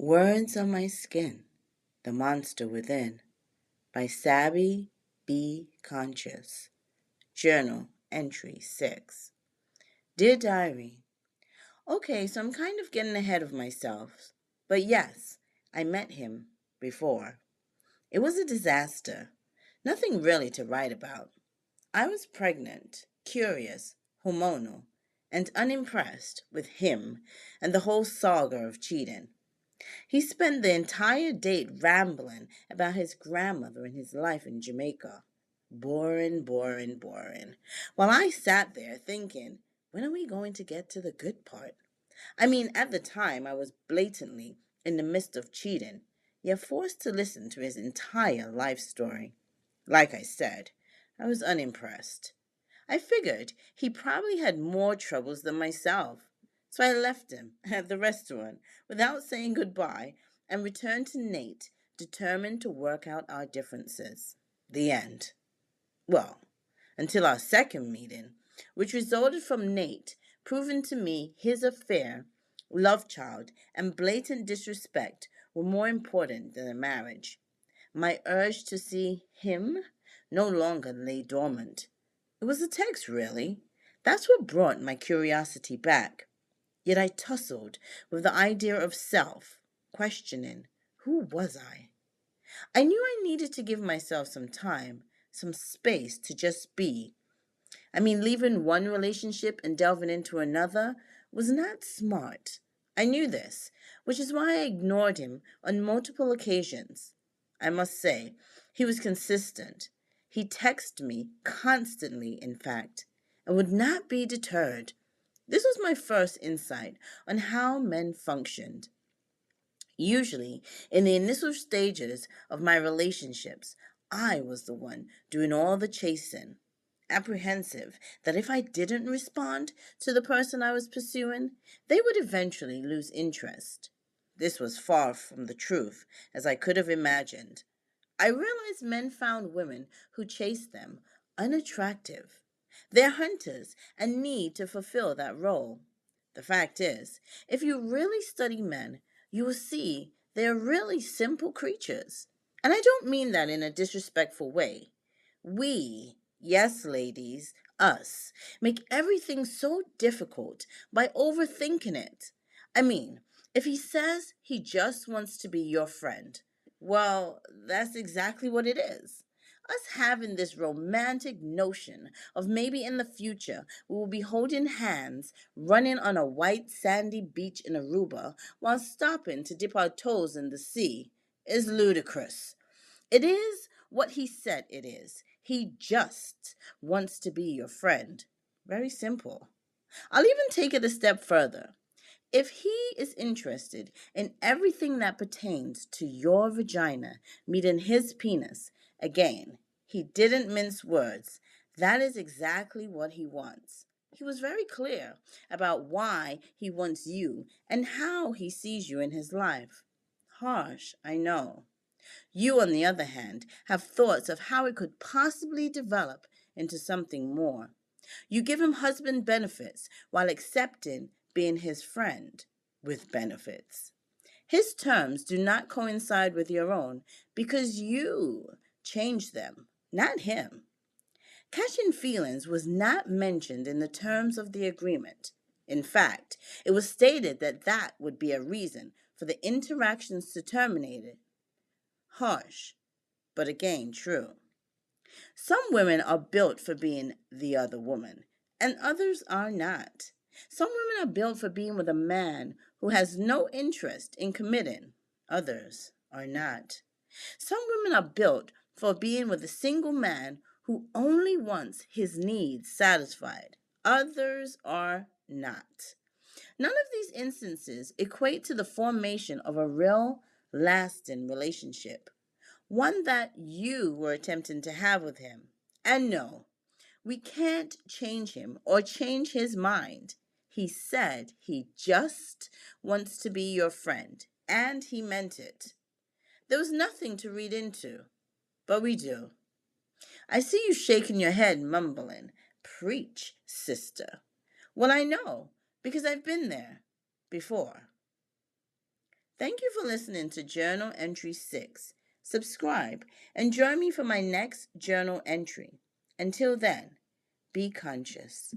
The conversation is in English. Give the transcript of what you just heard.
Words on My Skin, The Monster Within by Sabbi.B.Conscious. Journal Entry 6. Dear Diary, okay, so I'm kind of getting ahead of myself. But yes, I met him before. It was a disaster. Nothing really to write about. I was pregnant, curious, hormonal, and unimpressed with him and the whole saga of cheating. He spent the entire date rambling about his grandmother and his life in Jamaica. Boring, boring, boring. While I sat there thinking, when are we going to get to the good part? I mean, at the time, I was blatantly in the midst of cheating, yet forced to listen to his entire life story. Like I said, I was unimpressed. I figured he probably had more troubles than myself. So I left him at the restaurant without saying goodbye and returned to Nate, determined to work out our differences. The end. Well, until our second meeting, which resulted from Nate proving to me his affair, love child, and blatant disrespect were more important than a marriage. My urge to see him no longer lay dormant. It was a text, really. That's what brought my curiosity back. Yet I tussled with the idea of self, questioning, who was I? I knew I needed to give myself some time, some space to just be. I mean, leaving one relationship and delving into another was not smart. I knew this, which is why I ignored him on multiple occasions. I must say, he was consistent. He texted me constantly, in fact, and would not be deterred. This was my first insight on how men functioned. Usually, in the initial stages of my relationships, I was the one doing all the chasing, apprehensive that if I didn't respond to the person I was pursuing, they would eventually lose interest. This was far from the truth, as I could have imagined. I realized men found women who chased them unattractive. They're hunters and need to fulfill that role. The fact is, if you really study men, you will see they are really simple creatures. And I don't mean that in a disrespectful way. We, yes, ladies, us, make everything so difficult by overthinking it. I mean, if he says he just wants to be your friend, well, that's exactly what it is. Us having this romantic notion of maybe in the future we will be holding hands, running on a white sandy beach in Aruba while stopping to dip our toes in the sea is ludicrous. It is what he said it is. He just wants to be your friend. Very simple. I'll even take it a step further. If he is interested in everything that pertains to your vagina meeting his penis, again, he didn't mince words. That is exactly what he wants. He was very clear about why he wants you and how he sees you in his life. Harsh, I know. You, on the other hand, have thoughts of how it could possibly develop into something more. You give him husband benefits while accepting being his friend with benefits. His terms do not coincide with your own because you changed them, not him. Catching feelings was not mentioned in the terms of the agreement. In fact, it was stated that that would be a reason for the interactions to terminate. Harsh, but again true. Some women are built for being the other woman, and others are not. Some women are built for being with a man who has no interest in committing. Others are not. Some women are built for being with a single man who only wants his needs satisfied. Others are not. None of these instances equate to the formation of a real, lasting relationship, one that you were attempting to have with him. And no, we can't change him or change his mind. He said he just wants to be your friend, and he meant it. There was nothing to read into, but we do. I see you shaking your head, mumbling, "Preach, sister." Well, I know, because I've been there before. Thank you for listening to Journal Entry 6. Subscribe and join me for my next journal entry. Until then, be conscious.